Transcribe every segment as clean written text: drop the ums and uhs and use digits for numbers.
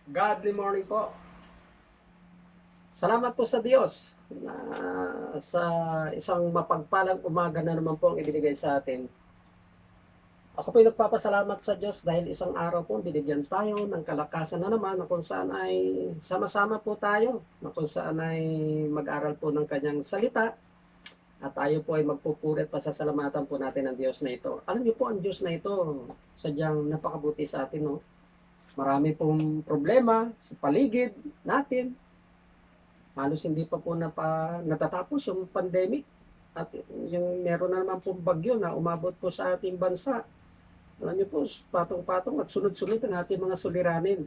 Godly morning po. Salamat po sa Diyos na sa isang mapagpalang umaga na naman po ang ibinigay sa atin. Ako po ay nagpapasalamat sa Diyos dahil isang araw po binigyan tayo ng kalakasan na naman na kung saan ay sama-sama po tayo, na kung saan ay mag-aral po ng kanyang salita at tayo po ay magpupuri at pasasalamatan po natin ang Diyos na ito. Alam niyo po, ang Diyos na ito, sadyang napakabuti sa atin, no? Marami pong problema sa paligid natin. Halos hindi pa po natatapos yung pandemic at yung meron na naman pong bagyo na umabot po sa ating bansa. Alam niyo po, patong-patong at sunod-sunod ang ating mga suliranin.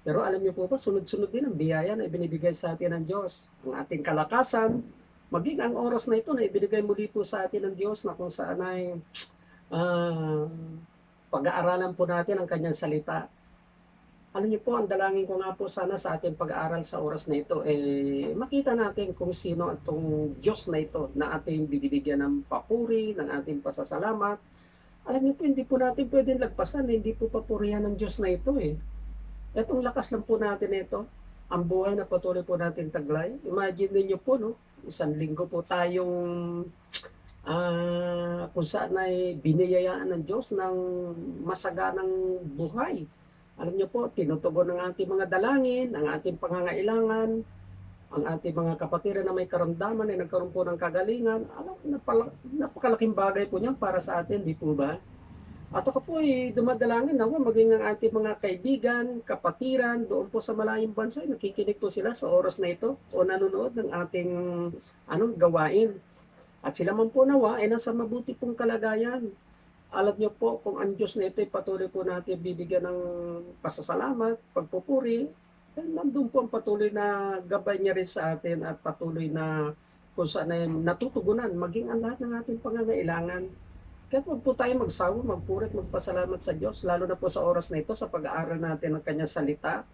Pero alam niyo po ba, sunod-sunod din ang biyaya na ibinibigay sa atin ng Diyos. Ang ating kalakasan, maging ang oras na ito na ibinigay muli po sa atin ng Diyos na kung saan ay ah, pag-aaralan po natin ang kanyang salita. Alam niyo po, ang dalangin ko nga po sana sa ating pag-aaral sa oras na ito, makita natin kung sino itong Diyos na ito na ating bibigyan ng papuri, ng ating pasasalamat. Alam niyo po, hindi po natin pwedeng lagpasan, hindi po papurihan ng Diyos na ito eh. Itong lakas lang po natin ito, ang buhay na patuloy po natin taglay. Imagine niyo po, no? Isang linggo po tayong kung saan ay biniyayaan ng Diyos ng masaganang buhay. Alam niyo po, tinutugon ng ating mga dalangin, ang ating pangangailangan, ang ating mga kapatiran na may karamdaman ay nagkaroon po ng kagalingan. Alam, napakalaking bagay po niyan para sa atin, di po ba? At ako po ay dumadalangin na maging ang ating mga kaibigan, kapatiran, doon po sa malayong bansa, nakikinig po sila sa oras na ito o nanonood ng ating gawain. At sila man po nawa ay nasa mabuti pong kalagayan. Alam niyo po, kung ang Diyos na ito ay patuloy po natin bibigyan ng pasasalamat, pagpupuri, nandun po ang patuloy na gabay niya rin sa atin at patuloy na kung saan ay natutugunan, maging ang lahat ng ating pangangailangan. Kaya huwag po tayo magsawa, magpuri at magpasalamat sa Diyos, lalo na po sa oras na ito, sa pag-aaral natin ng kanyang salita.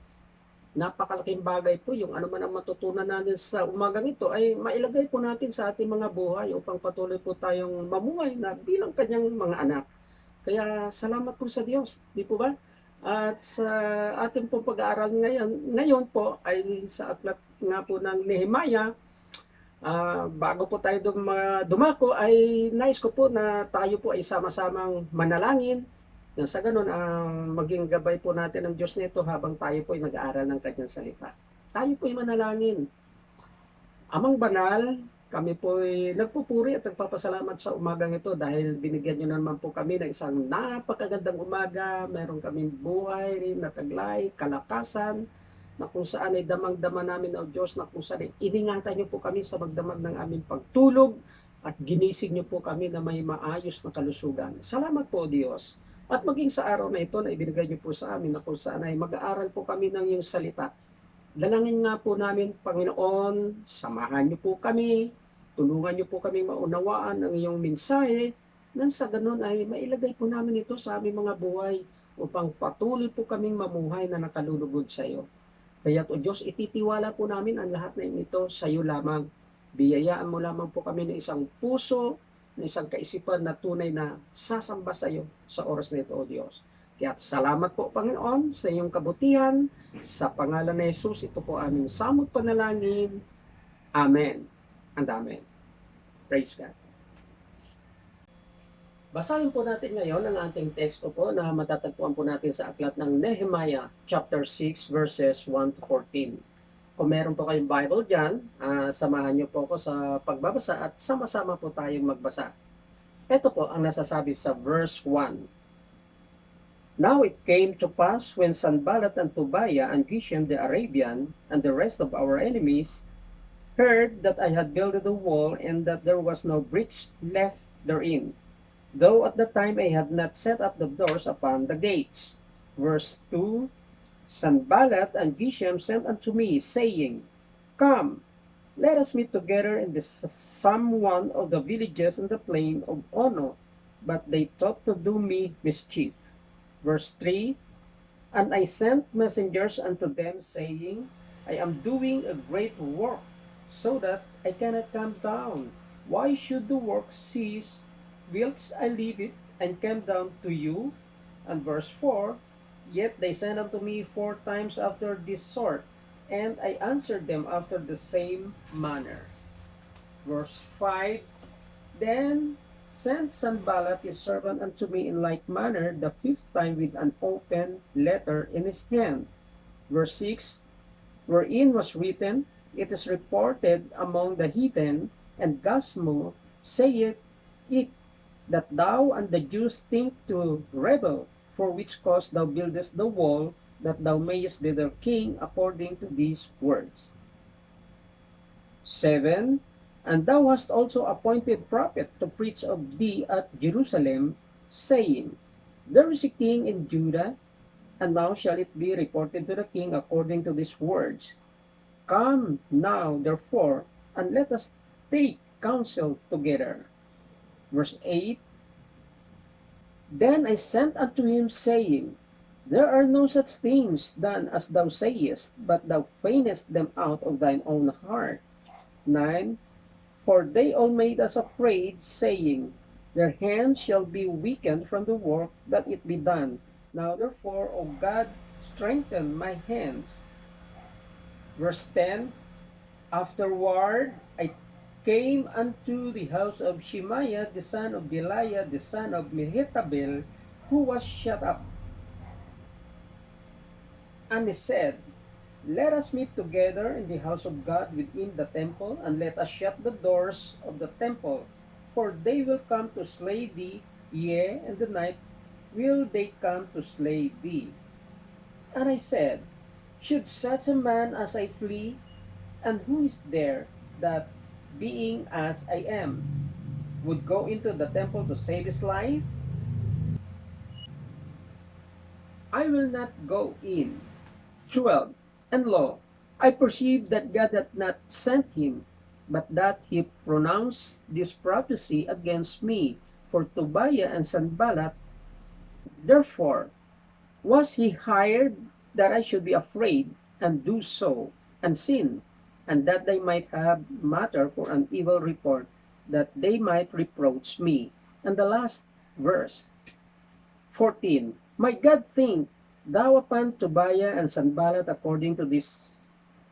Napakalaking bagay po yung ano man ang matutunan natin sa umagang ito ay mailagay po natin sa ating mga buhay upang patuloy po tayong mamuhay na bilang kanyang mga anak. Kaya salamat po sa Diyos, di po ba? At sa ating pong pag-aaral ngayon po ay sa aklat nga po ng Nehemiah, bago po tayo dumako ay nais ko po na tayo po ay sama-samang manalangin na sa ganun ang maging gabay po natin ng Diyos nito habang tayo po ay nag-aaral ng kanyang salita. Tayo po ay manalangin. Amang banal, kami po ay nagpupuri at nagpapasalamat sa umagang ito dahil binigyan nyo naman po kami ng isang napakagandang umaga. Meron kaming buhay na taglay, kalakasan, na kung saan ay damang-dama namin ang Diyos, na kung saan ay iningatan nyo po kami sa magdamag ng aming pagtulog at ginising nyo po kami na may maayos na kalusugan. Salamat po, Diyos. At maging sa araw na ito na ibinigay nyo po sa amin na kung saan ay mag-aaral po kami ng iyong salita. Dalangin nga po namin, Panginoon, samahan niyo po kami, tulungan niyo po kami maunawaan ang iyong mensahe, nang sa ganun ay mailagay po namin ito sa aming mga buhay upang patuloy po kaming mamuhay na nakalulugod sa iyo. Kaya o Diyos, ititiwala po namin ang lahat na ito sa iyo lamang. Biyayaan mo lamang po kami ng isang puso, ng isang kaisipan na tunay na sasamba sa iyo sa oras na ito, O Diyos. Kaya salamat po, Panginoon, sa iyong kabutihan. Sa pangalan ni Jesus, ito po aming samot panalangin. Amen and Amen. Praise God. Basahin po natin ngayon ang ating teksto po na matatagpuan po natin sa aklat ng Nehemiah chapter 6 verses 1 to 14. Kung meron po kayong Bible dyan, samahan niyo po ako sa pagbabasa at sama-sama po tayong magbasa. Ito po ang nasasabi sa verse 1. Now it came to pass when Sanballat and Tobiah and Geshem the Arabian and the rest of our enemies heard that I had builded a wall and that there was no breach left therein, though at the time I had not set up the doors upon the gates. Verse 2, Sanballat and Geshem sent unto me, saying, Come, let us meet together in some one of the villages in the plain of Ono. But they thought to do me mischief. Verse 3, And I sent messengers unto them, saying, I am doing a great work, so that I cannot come down. Why should the work cease? Whilst I leave it and come down to you? And verse 4, Yet they sent unto me 4 times after this sort, and I answered them after the same manner. Verse 5, Then sent Sanballat his servant unto me in like manner the 5th time with an open letter in his hand. Verse 6, wherein was written, It is reported among the heathen, and Gasmo saith it, that thou and the Jews think to rebel, for which cause thou buildest the wall, that thou mayest be their king according to these words. 7. And thou hast also appointed prophet to preach of thee at Jerusalem, saying, There is a king in Judah, and now shall it be reported to the king according to these words. Come now, therefore, and let us take counsel together. Verse 8, Then I sent unto him, saying, There are no such things done as thou sayest, but thou feignest them out of thine own heart. 9, For they all made us afraid, saying, Their hands shall be weakened from the work that it be done. Now therefore, O God, strengthen my hands. Verse 10, Afterward I came unto the house of Shemaiah, the son of Delaiah, the son of Mehetabel, who was shut up. And he said, Let us meet together in the house of God within the temple, and let us shut the doors of the temple, for they will come to slay thee, yea, and the night will they come to slay thee. And I said, Should such a man as I flee? And who is there that, being as I am, would go into the temple to save his life? I will not go in. 12. And lo, I perceived that God had not sent him, but that he pronounced this prophecy against me for Tobiah and Sanballat. Therefore was he hired, that I should be afraid, and do so, and sin, and that they might have matter for an evil report, that they might reproach me. And the last verse, 14, My God, think thou upon Tobiah and Sanballat according to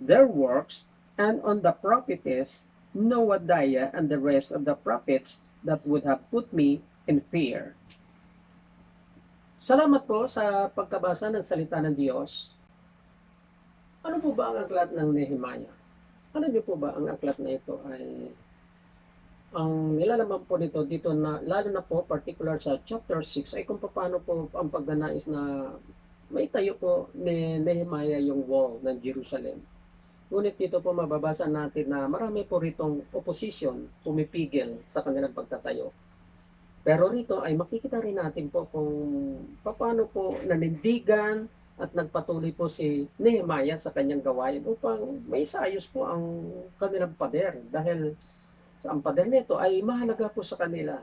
their works, and on the prophetess Noadiah and the rest of the prophets that would have put me in fear. Salamat po sa pagkabasa ng salita ng Diyos. Ano po ba ang aklat ng Nehemiah? Ano niyo po ba ang aklat na ito ay ang nilalaman po nito dito, na lalo na po particular sa chapter 6, ay kung paano po ang pagnanais na maitayo po ni Nehemiah yung wall ng Jerusalem. Ngunit dito po mababasa natin na marami po ritong opposition, pumipigil sa kanilang pagtatayo. Pero rito ay makikita rin natin po kung paano po nanindigan at nagpatuloy po si Nehemiah sa kanyang gawain upang maisayos po ang kanilang pader, dahil ang pader nito ay mahalaga po sa kanila.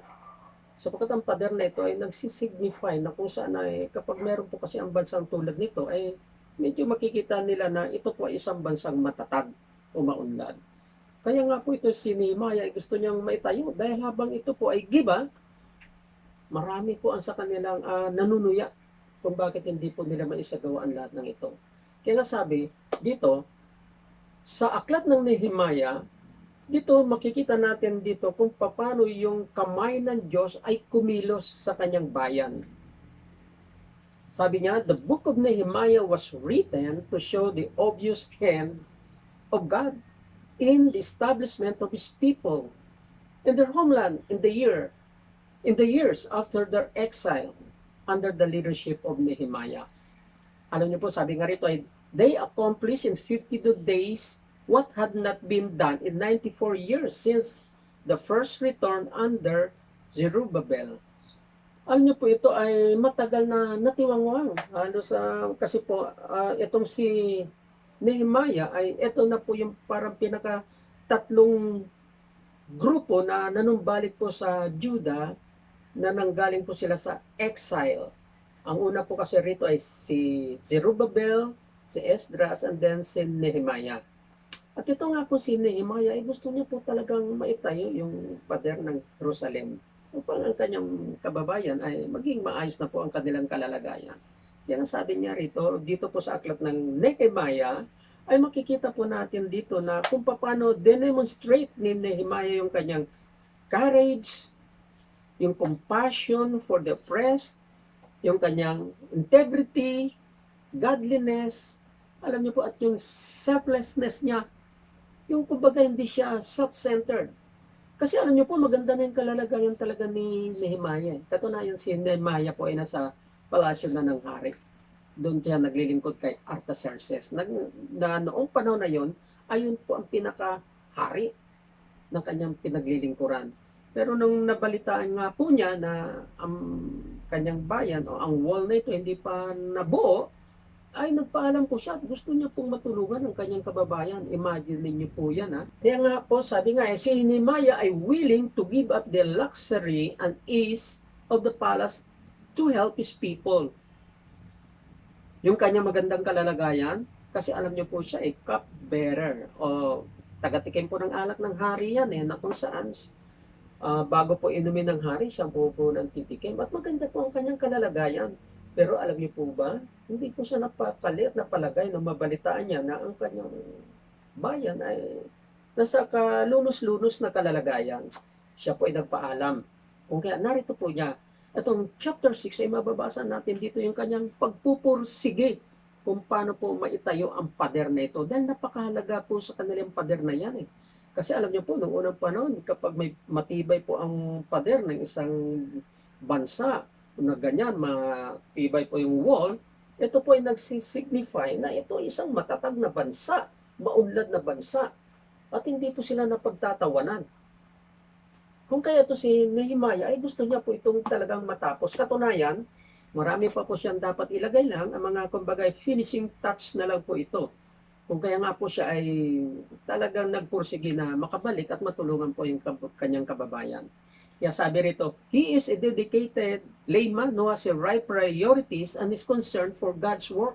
Sapagkat ang pader nito ay nagsisignify na kung saan ay kapag meron po kasi ang bansang tulad nito ay medyo makikita nila na ito po ay isang bansang matatag o maunlad. Kaya nga po ito si Nehemiah ay gusto niyang maitayo, dahil habang ito po ay giba, marami po ang sa kanilang nanunuya kung bakit hindi po nila maisagawa ang lahat ng ito. Kaya nga sabi dito, sa aklat ng Nehemiah, dito makikita natin dito kung paano yung kamay ng Diyos ay kumilos sa kanyang bayan. Sabi niya, the book of Nehemiah was written to show the obvious hand of God in the establishment of His people in their homeland in the years after their exile under the leadership of Nehemiah. Alam niyo po, sabi nga rito ay, they accomplished in 52 days what had not been done in 94 years since the first return under Zerubbabel. Alam niyo po, ito ay matagal na natiwangwang. Kasi po, itong si Nehemiah ay ito na po yung parang pinaka-tatlong grupo na nanumbalik po sa Judah, na nanggaling po sila sa exile. Ang una po kasi rito ay si Zerubbabel, si Esdras, and then si Nehemiah. At ito nga po si Nehemiah ay gusto niya po talagang maitayo yung pader ng Jerusalem upang ang kanyang kababayan ay maging maayos na po ang kanilang kalalagayan. Yan ang sabi niya rito, dito po sa aklat ng Nehemiah, ay makikita po natin dito na kung paano demonstrate ni Nehemiah yung kanyang courage, yung compassion for the oppressed, yung kanyang integrity, godliness, alam niyo po, at yung selflessness niya, yung kumbaga hindi siya self-centered. Kasi alam niyo po, maganda na yung kalalagayan talaga ni Nehemiah. Katunayan si Nehemiah po ay nasa palasyo na ng hari. Doon siya naglilingkod kay Artaxerxes. Na noong panahon na yon, ayun po ang pinaka-hari ng kanyang pinaglilingkuran. Pero nung nabalitaan nga po niya na ang kanyang bayan o ang wall na ito hindi pa nabuo, ay nagpaalam po siya at gusto niya pong matulungan ang kanyang kababayan. Imagine niyo po yan, ha. Kaya nga po, sabi nga, si Nehemiah ay willing to give up the luxury and ease of the palace to help his people. Yung kanyang magandang kalalagayan, kasi alam niyo po siya ay cupbearer o taga-tikim po ng alak ng hari yan na kung saan bago po inumin ng hari, siya po ng titikim. At maganda po ang kanyang kalalagayan. Pero alam niyo po ba, hindi po siya napakali at napalagay nung mabalitaan niya na ang kanyang bayan ay nasa kalunos-lunos na kalalagayan. Siya po ay nagpaalam. Kung kaya narito po niya, itong chapter 6 ay mababasa natin dito yung kanyang pagpupursige kung paano po maitayo ang pader na ito. Dahil napakahalaga po sa kanilang pader na yan. Kasi alam niyo po, noong unang panahon, kapag may matibay po ang pader ng isang bansa, na ganyan, matibay po yung wall, ito po ay nagsisignify na ito ay isang matatag na bansa, maunlad na bansa, at hindi po sila napagtatawanan. Kung kaya ito si Nehemiah, ay gusto niya po itong talagang matapos. Katunayan, marami pa po siyang dapat ilagay lang, ang mga kumbaga finishing touch na lang po ito. Kung kaya nga po siya ay talagang nagpursige na makabalik at matulungan po yung kanyang kababayan. Kaya sabi rito, he is a dedicated layman who has the right priorities and is concerned for God's work,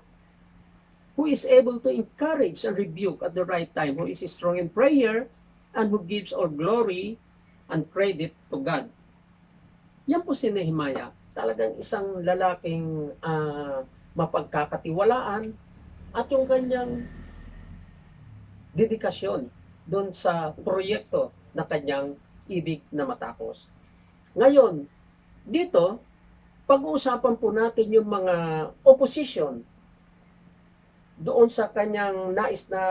who is able to encourage and rebuke at the right time, who is strong in prayer, and who gives all glory and credit to God. Yan po si Nehemiah. Talagang isang lalaking mapagkakatiwalaan at yung kanyang dedikasyon doon sa proyekto na kanyang ibig na matapos. Ngayon, dito, pag-uusapan po natin yung mga opposition doon sa kanyang nais na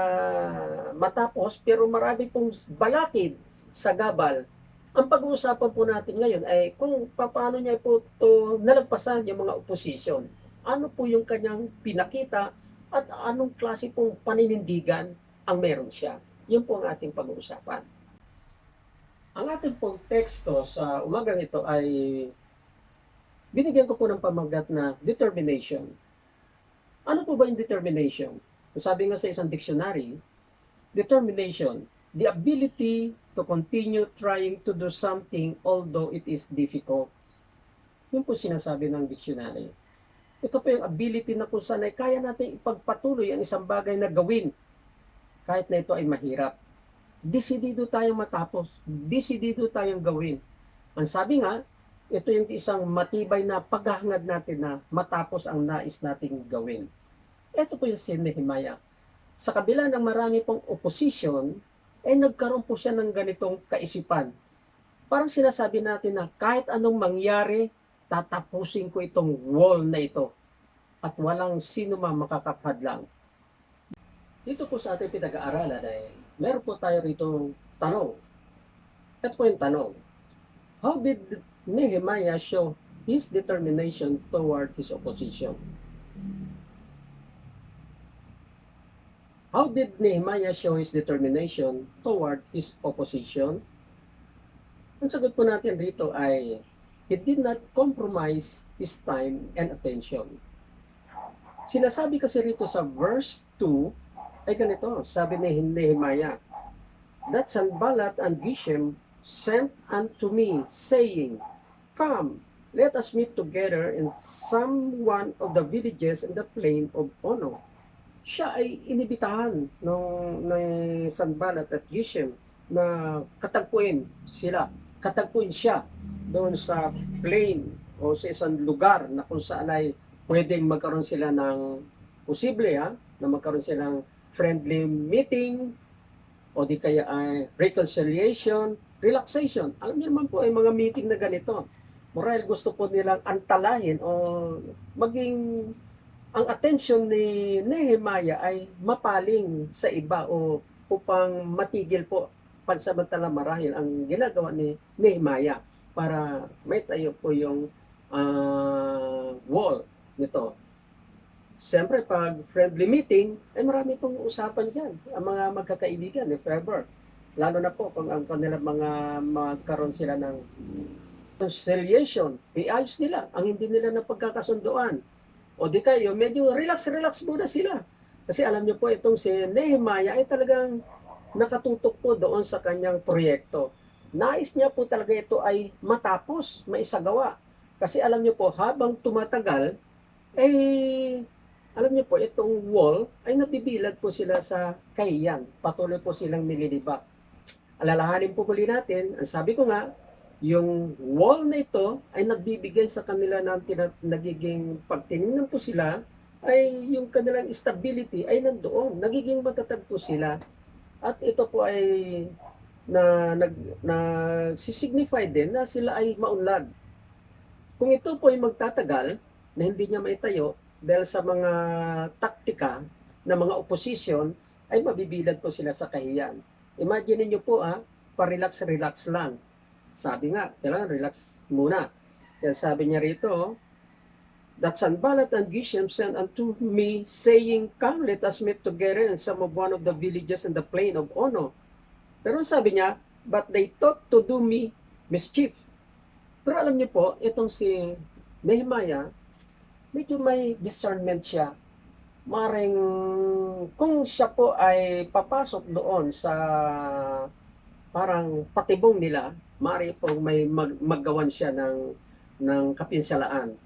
matapos, pero marami pong balakid sa gabal. Ang pag-uusapan po natin ngayon ay kung paano niya po ito nalagpasan yung mga opposition. Ano po yung kanyang pinakita at anong klase pong paninindigan ang meron siya. Yun po ang ating pag-uusapan. Ang ating pong teksto sa umagang ito ay binigyan ko po ng pamagat na determination. Ano po ba yung determination? Sabi nga sa isang dictionary, determination, the ability to continue trying to do something although it is difficult. Yun po sinasabi ng dictionary. Ito po yung ability na kung saan ay kaya natin ipagpatuloy ang isang bagay na gawin kahit na ito ay mahirap. Desidido tayong matapos. Desidido tayong gawin. Ang sabi nga, ito yung isang matibay na paghahangad natin na matapos ang nais nating gawin. Ito po yung si Nehemiah. Sa kabila ng marami pong opposition, ay nagkaroon po siya ng ganitong kaisipan. Parang sinasabi natin na kahit anong mangyari, tatapusin ko itong wall na ito. At walang sino man makakaphadlang. Dito po sa ating pinag-aaralan ay meron po tayo rito tanong. Ito po yung tanong. How did Nehemiah show his determination toward his opposition? How did Nehemiah show his determination toward his opposition? Ang sagot po natin rito ay, he did not compromise his time and attention. Sinasabi kasi rito sa verse 2, ay ganito, sabi ni Nehemiah, that Sanballat and Geshem sent unto me, saying, come, let us meet together in some one of the villages in the plain of Ono. Siya ay inibitahan ng Sanballat at Geshem na katagpuin siya doon sa plain o sa isang lugar na kung saan ay pwedeng magkaroon sila ng posible na magkaroon sila ng friendly meeting o di kaya ay reconciliation, relaxation. Alam niyo naman po ay mga meeting na ganito. Marahil gusto po nilang antalahin o maging ang atensyon ni Nehemiah ay mapaling sa iba o upang matigil po pansamantala marahil ang ginagawa ni Nehemiah para may tayo po yung wall nito. Siyempre, pag friendly meeting, ay marami pong usapan dyan. Ang mga magkakaibigan, if ever. Lalo na po kung ang kanilang mga magkaroon sila ng conciliation, iayos nila ang hindi nila na pagkakasunduan. O di kayo, medyo relax-relax muna sila. Kasi alam niyo po, itong si Nehemiah ay talagang nakatutok po doon sa kanyang proyekto. Nais niya po talaga ito ay matapos, maisagawa. Kasi alam niyo po, habang tumatagal, eh, alam niyo po, itong wall ay nabibilad po sila sa kahiyan. Patuloy po silang nililibak. Alalahanin po muli natin, ang sabi ko nga, yung wall na ito ay nagbibigay sa kanila ng nagiging pagtinignan po sila, ay yung kanilang stability ay nandoon. Nagiging matatag po sila. At ito po ay sisignify din na sila ay maunlad. Kung ito po ay magtatagal, na hindi niya maitayo, dahil sa mga taktika ng mga opposition, ay mabibilad po sila sa kahiyan. Imagine niyo po pa-relax-relax lang. Sabi nga, kailangan relax muna. Kaya sabi niya rito, that Sanballat and Geshem sent unto me, saying, come, let us meet together in some of one of the villages in the plain of Ono. Pero sabi niya, but they thought to do me mischief. Pero alam niyo po, itong si Nehemiah, medyo may discernment siya. Maring kung siya po ay papasok doon sa parang patibong nila, mari po may maggawan siya ng kapinsalaan.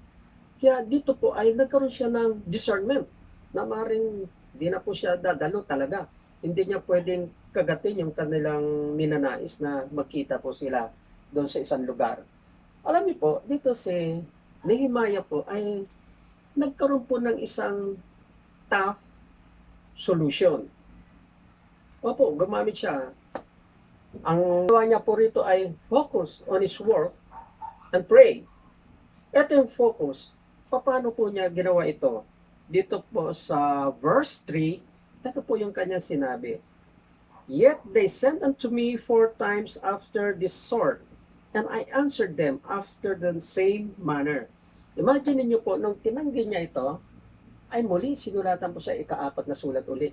Kaya dito po ay nagkaroon siya ng discernment na maring di na po siya dadalo talaga. Hindi niya pwedeng kagatin yung kanilang ninanais na magkita po sila doon sa isang lugar. Alam niyo po, dito si Nehemiah po ay nagkaroon po ng isang tough solution. Opo, gumamit siya. Ang gawa niya po rito ay focus on his work and pray. Ito yung focus. Paano po niya ginawa ito? Dito po sa verse 3, ito po yung kanyang sinabi. Yet they sent unto me 4 times after this sort, and I answered them after the same manner. Imagine niyo po, nung tinanggi niya ito, ay muli sinulatan po sa ika-4 na sulat ulit.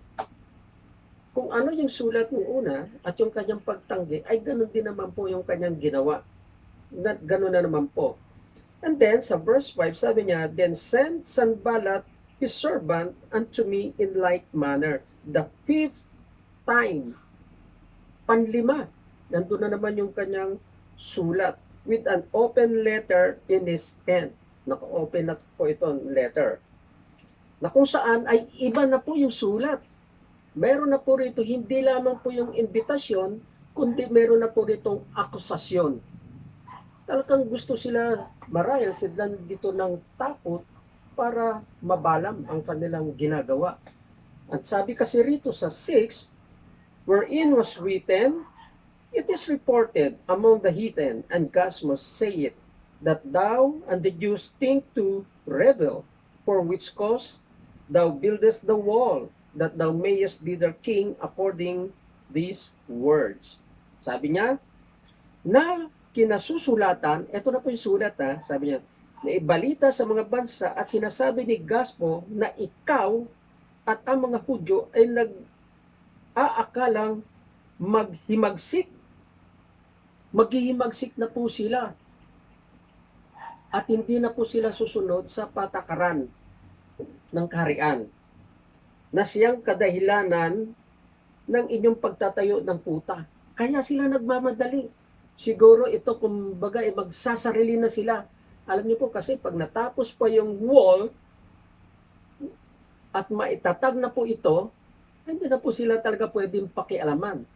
Kung ano yung sulat ng una at yung kanyang pagtanggi, ay ganun din naman po yung kanyang ginawa. Ganun na naman po. And then, sa verse 5, sabi niya, then send Sanballat his servant unto me in like manner. The 5th time. Panlima. Nandun na naman yung kanyang sulat with an open letter in his hand. Naka-open na po itong letter. Na kung saan ay iba na po yung sulat. Meron na po rito, hindi lamang po yung invitasyon, kundi meron na po rito akusasyon. Talagang gusto sila, marahil sila dito ng takot para mabalam ang kanilang ginagawa. At sabi kasi rito sa 6, wherein was written, it is reported among the heathen, and Gasmus say it, that thou and the Jews think to rebel, for which cause thou buildest the wall, that thou mayest be their king according these words. Sabi niya, na kinasusulatan, eto na po yung sulat sabi niya, na ibalita sa mga bansa at sinasabi ni Gaspo na ikaw at ang mga Hudyo ay nag-aakalang maghimagsik. Maghihimagsik na po sila. At hindi na po sila susunod sa patakaran ng kaharian na siyang kadahilanan ng inyong pagtatayo ng kuta. Kaya sila nagmamadali. Siguro ito kumbaga magsasarili na sila. Alam niyo po kasi pag natapos pa yung wall at maitatag na po ito, hindi na po sila talaga pwedeng pakialaman.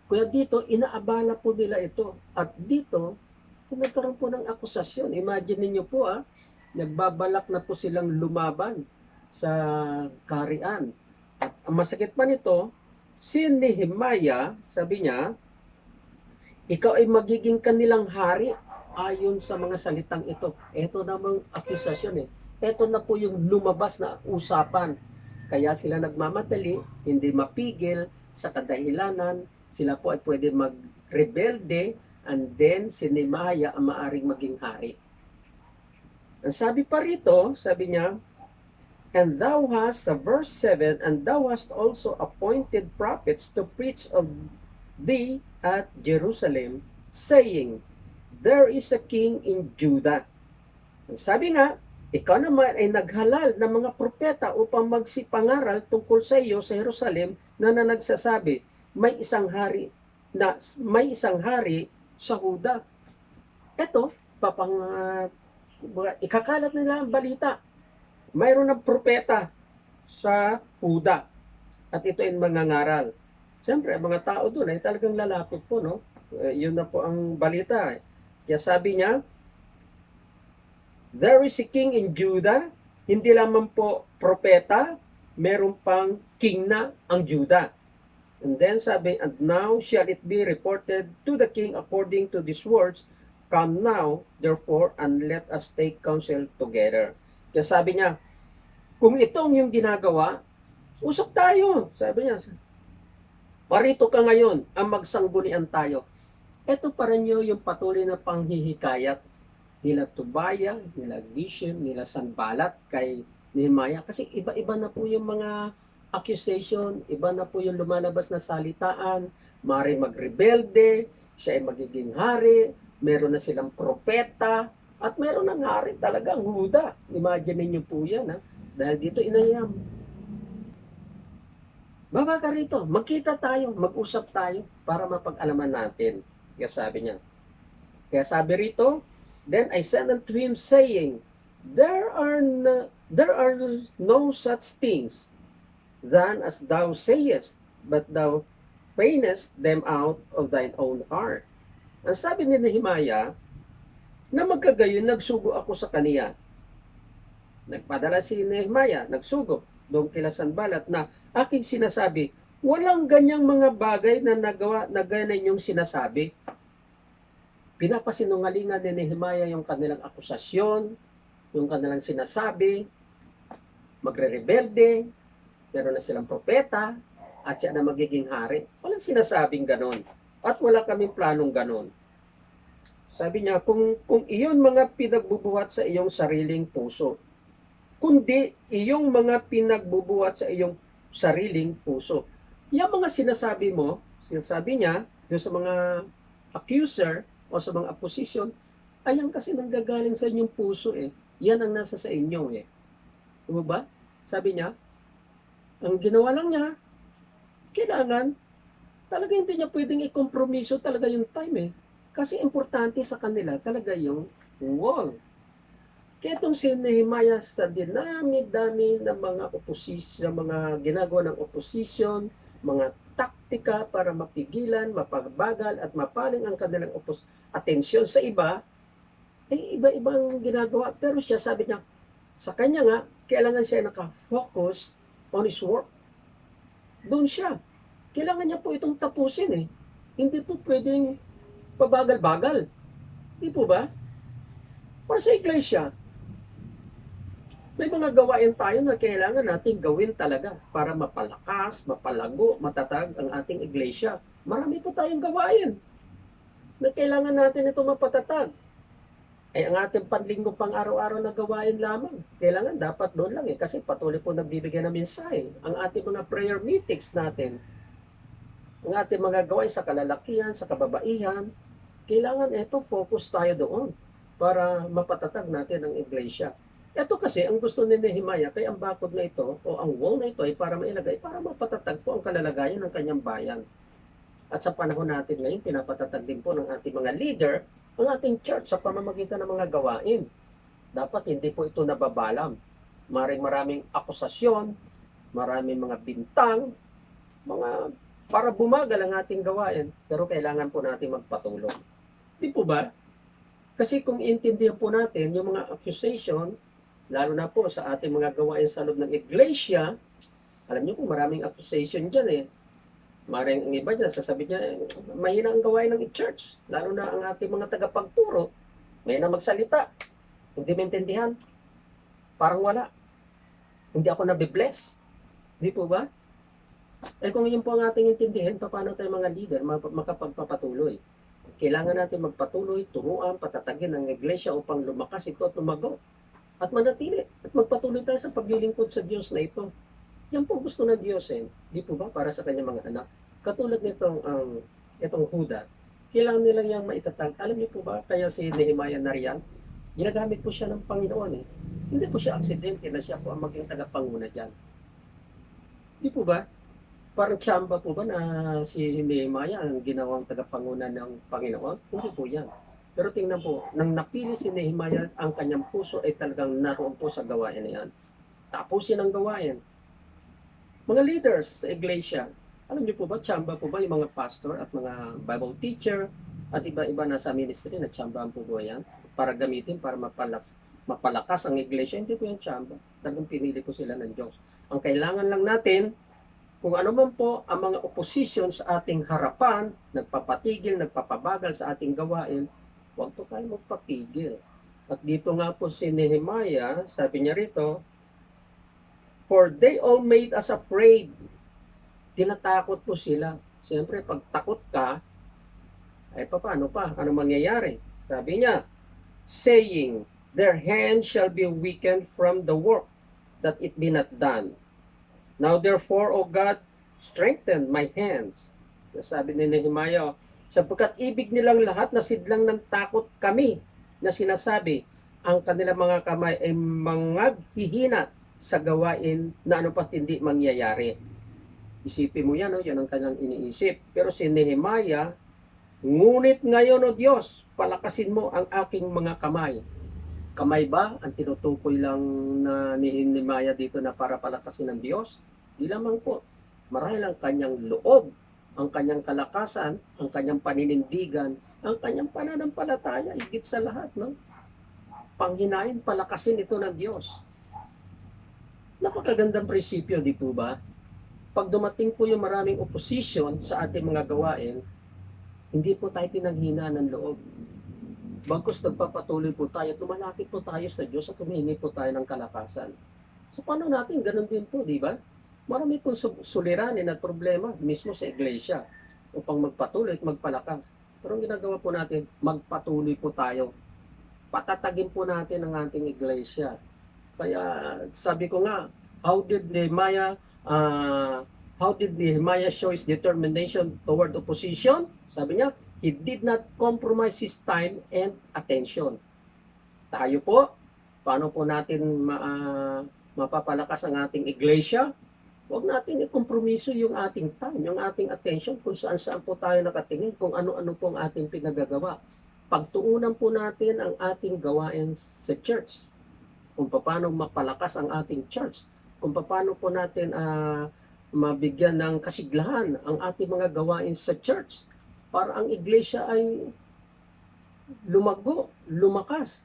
Kaya dito, inaabala po nila ito. At dito, nagkaroon po ng akusasyon. Imagine niyo po nagbabalak na po silang lumaban sa kaharian. At ang masakit pa nito, si Nehemiah, sabi niya, ikaw ay magiging kanilang hari ayon sa mga salitang ito. Ito namang akusasyon eh. Ito na po yung lumabas na usapan. Kaya sila nagmamadali, hindi mapigil sa kadahilanan, sila po ay pwede magrebelde, and then si Nehemiah ang maaring maging hari. Ang sabi pa rito, sabi niya, and thou hast, sa verse 7, and thou hast also appointed prophets to preach of thee at Jerusalem, saying, there is a king in Judah. Sabi nga, ikaw naman ay naghalal ng mga propeta upang magsipangaral tungkol sa iyo sa Jerusalem na nagsasabi, may isang hari sa Huda. Ito, ikakalat nila ang balita. Mayroon ng propeta sa Huda at ito ay mangangaral. Siyempre, ang mga tao doon ay talagang lalapit po, no? Yun na po ang balita. Kaya sabi niya, there is a king in Judah, hindi lamang po propeta, meron pang king na ang Judah. And then sabi, and now shall it be reported to the king according to these words, come now, therefore, and let us take counsel together. Kaya sabi niya, kung itong yung ginagawa, usap tayo. Sabi niya, parito ka ngayon, ang magsanggunian tayo. Ito pa rin yung patuloy na panghihikayat nila Tobaya, nila Geshem, nila Sanballat kay Nehemiah. Kasi iba-iba na po yung mga accusation, iba na po yung lumalabas na salitaan, mari magrebelde, siya ay magiging hari, meron na silang propeta, at meron ng hari talagang Huda. Imagine niyo po yan, ha? Dahil dito inayam. Baba ka rito, magkita tayo, mag-usap tayo para mapag-alaman natin. Kaya sabi rito, then I said unto him saying, there are no such things than as thou sayest, but thou feignest them out of thine own heart. Ang sabi ni Nehemiah, na magkagayon, nagsugo ako sa kaniya. Nagpadala si Nehemiah, nagsugo doon kila Sanballat na aking sinasabi, walang ganyang mga bagay na nagawa na ganyan yung sinasabi. Pinapasinungalingan ni Nehemiah yung kanilang akusasyon, yung kanilang sinasabi, magre-rebelde, meron na silang propeta, at siya na magiging hari. Walang sinasabing ganon. At wala kaming planong ganon. Sabi niya, kung iyon mga pinagbubuhat sa iyong sariling puso, kundi iyong mga pinagbubuhat sa iyong sariling puso. Yung mga sinasabi mo, sinasabi niya, doon sa mga accuser o sa mga opposition, ayan kasi nanggagaling sa inyong puso eh. Yan ang nasa sa inyo eh. Diba ba? Sabi niya, ang ginawa lang niya, kailangan, talaga hindi niya pwedeng i-kompromiso talaga yung time eh. Kasi importante sa kanila talaga yung wall. Kaya itong si Nehemiah sa dinami-dami ng mga opposition, mga ginagawa ng opposition, mga taktika para mapigilan, mapagbagal at mapaling ang kanilang atensyon sa iba, ay iba-ibang ginagawa. Pero siya sabi niya, sa kanya nga, kailangan siya naka-focus on his work. Doon siya. Kailangan niya po itong tapusin eh. Hindi po pwedeng pabagal-bagal. Di po ba? Para sa iglesia, may mga gawain tayo na kailangan natin gawin talaga para mapalakas, mapalago, matatag ang ating iglesia. Marami po tayong gawain na kailangan natin ito mapatatag. Ang ating panlinggo pang araw-araw na gawain lamang, kailangan dapat doon lang kasi patuloy po nagbibigay ng mensahe. Ang ating mga prayer meetings natin, ang ating mga gawain sa kalalakihan, sa kababaihan, kailangan ito focus tayo doon para mapatatag natin ang iglesia. Ito kasi, ang gusto ni Nehemiah, kaya ang bakod na ito, o ang wall na ito ay para mailagay, para mapatatag po ang kalalagayan ng kanyang bayan. At sa panahon natin ngayon, pinapatatag din po ng ating mga leader, ang ating church sa pamamagitan ng mga gawain. Dapat hindi po ito nababalam. Maraming akusasyon, maraming mga bintang, para bumagal ang ating gawain, pero kailangan po natin magpatulong. Di po ba? Kasi kung intindihan po natin yung mga accusation, lalo na po sa ating mga gawain sa loob ng iglesia, alam niyo po maraming accusation dyan eh. Maring ang iba dyan, sasabihin niya, mahina ang gawain ng church. Lalo na ang ating mga tagapagturo. Mahina magsalita. Hindi maintindihan. Parang wala. Hindi ako nabibless. Di po ba? Eh kung yun po ang ating intindihin, paano tayo mga leader makapagpapatuloy? Kailangan natin magpatuloy, turuan, patatagin ang iglesia upang lumakas ito at lumago. At manatili. At magpatuloy tayo sa paglilingkod sa Diyos na ito. Yan po gusto ng Diyos eh. Di po ba? Para sa kanyang mga anak. Katulad nitong itong Huda, kailangan nilang yung maitatag. Alam niyo po ba, kaya si Nehemiah Narian, ginagamit po siya ng Panginoon eh. Hindi po siya aksidente na siya po ang maging tagapanguna dyan. Di po ba? Parang tsamba po ba na si Nehemiah ang ginawang tagapanguna ng Panginoon? Hindi po yan. Pero tingnan po, nang napili si Nehemiah, ang kanyang puso ay talagang naroon po sa gawain na yan. Tapusin ang gawain. Mga leaders sa iglesia, alam niyo po ba, tsamba po ba yung mga pastor at mga Bible teacher at iba-iba na sa ministry na tsambahan po ba yan? Para gamitin, para mapalakas ang iglesia, hindi po yung tsamba. Talagang pinili po sila ng Diyos. Ang kailangan lang natin, kung ano man po ang mga opposition sa ating harapan, nagpapatigil, nagpapabagal sa ating gawain, huwag po tayo magpapigil. At dito nga po si Nehemiah, sabi niya rito, for they all made us afraid. Tinatakot po sila. Siyempre, pag takot ka, ay paano pa? Ano mangyayari? Sabi niya, saying, their hands shall be weakened from the work that it be not done. Now therefore, O God, strengthen my hands. Sabi ni Nehemiah, sapagkat ibig nilang lahat na sidlang ng takot kami na sinasabi, ang kanilang mga kamay ay mangaghihina sa gawain na ano pat hindi mangyayari. Isipin mo yan, yan ang kanyang iniisip. Pero si Nehemiah, ngunit ngayon, O Diyos, palakasin mo ang aking mga kamay. Kamay ba ang tinutukoy lang na ni Nehemiah dito na para palakasin ng Diyos? Di lamang po. Marahil ang kanyang loob, ang kanyang kalakasan, ang kanyang paninindigan, ang kanyang pananampalataya, higit sa lahat, no? Panghinain, palakasin ito ng Diyos. Napakagandang prinsipyo, di po ba? Pag dumating po yung maraming opposition sa ating mga gawain, hindi po tayo pinanghina ng loob. Bagkus nagpapatuloy po tayo at lumalapit po tayo sa Diyos at humihingi po tayo ng kalakasan. So paano natin? Ganun din po, di ba? Marami pong suliranin at problema mismo sa iglesia upang magpatuloy at magpalakas. Pero ang ginagawa po natin, magpatuloy po tayo. Patatagin po natin ang ating iglesia. Kaya sabi ko nga, how did Nehemiah show his determination toward opposition? Sabi niya, he did not compromise his time and attention. Tayo po, paano po natin mapapalakas ang ating iglesia? Huwag natin i-kompromiso yung ating time, yung ating attention kung saan-saan po tayo nakatingin, kung ano-ano po ang ating pinagagawa. Pagtuunan po natin ang ating gawain sa church. Kung paano mapalakas ang ating church, kung paano po natin mabigyan ng kasiglahan ang ating mga gawain sa church para ang iglesia ay lumago, lumakas.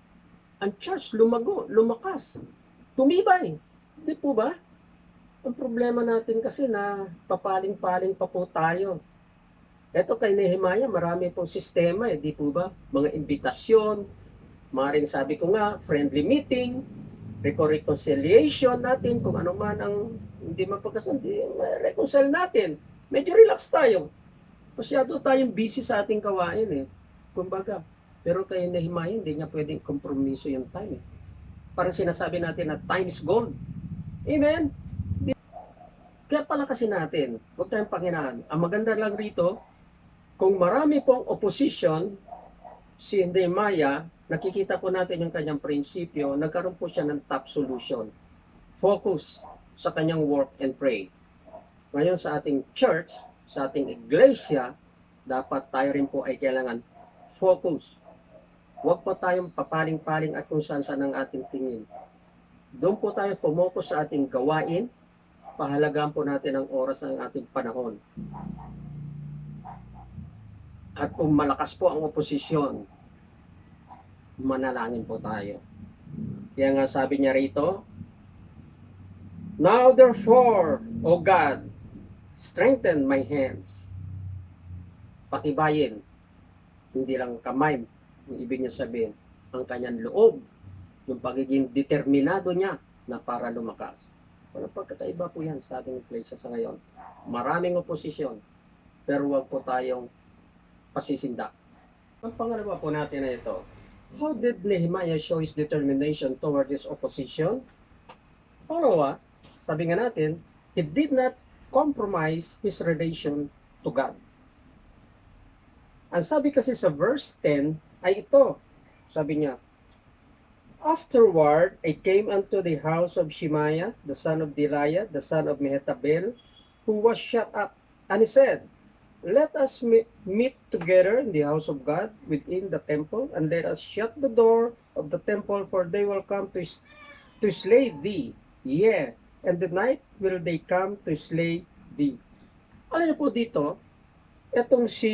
Ang church lumago, lumakas, tumibay. Di po ba? Ang problema natin kasi na papaling-paling pa po tayo. Ito kay Nehemiah, marami pong sistema di po ba? Mga imbitasyon, maring sabi ko nga, friendly meeting, reconciliation natin, kung ano man ang hindi mapagkasundi, reconcile natin. Medyo relax tayo. Masyado tayong busy sa ating kawain kumbaga. Pero kay Nehemiah, hindi niya pwedeng kompromiso yung time Parang sinasabi natin na time is gold. Amen? Kaya palakasin natin. Huwag tayong panghinaan. Ang maganda lang rito, kung marami pong opposition, si Nehemiah, nakikita po natin yung kanyang prinsipyo, nagkaroon po siya ng top solution. Focus sa kanyang work and pray. Ngayon sa ating church, sa ating iglesia, dapat tayo rin po ay kailangan focus. Huwag po tayong papaling-paling at kung saan-saan ang ating tingin. Doon po tayo focus sa ating gawain, pahalagaan po natin ang oras ng ating panahon. At kung malakas po ang oposisyon, Manalangin po tayo. Kaya nga sabi niya rito, "Now therefore, O God, strengthen my hands." Patibayin, hindi lang kamay, yung ibig niya sabihin, ang kanyang loob, yung pagiging determinado niya na para lumakas. Walang pagkakaiba po yan sa ating iglesia sa ngayon. Maraming oposisyon, pero wag po tayong pasisindak. Ang pangalawa po natin na ito, how did Nehemiah show his determination toward this opposition? Pangalawa, sabi nga natin, he did not compromise his relation to God. Ang sabi kasi sa verse 10 ay ito, sabi niya, "Afterward, I came unto the house of Shemaiah, the son of Delaiah, the son of Mehetabel, who was shut up. And he said, Let us meet together in the house of God within the temple, and let us shut the door of the temple, for they will come to slay thee. Yeah, and the night will they come to slay thee." Alam niyo po dito, etong si